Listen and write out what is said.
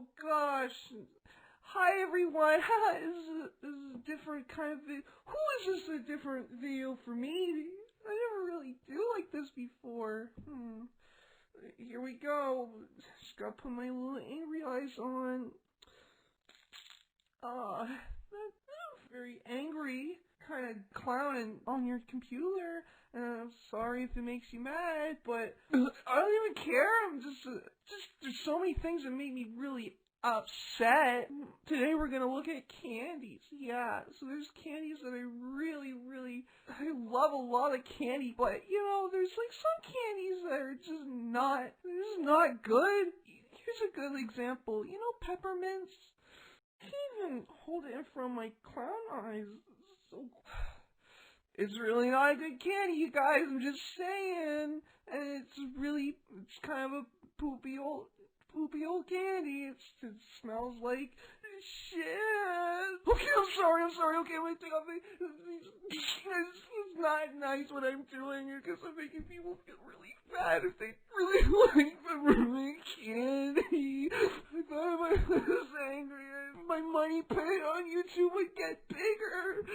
Oh gosh. Hi everyone. This is a different kind of video. Who is this a different video for me? I never really do like this before. Here we go. Just gotta put my little angry eyes on. That's very angry. Kind of clowning on your computer. I'm sorry if it makes you mad, but I don't even care. I'm just there's so many things that make me really upset. Today we're gonna look at candies. Yeah, so there's candies that I really love a lot of candy, but you know, there's like some candies that are just not good. Here's a good example. You know, peppurments. I can't even hold it in front of my clown eyes. It's really not a good candy, you guys. I'm just saying, and it's kind of a poopy old candy. It smells like shit. Okay, I'm sorry. Okay, I'm gonna take off it's not nice what I'm doing because I'm making people feel really bad if they really like the candy. I thought if I was angry, my money paid on YouTube would get bigger.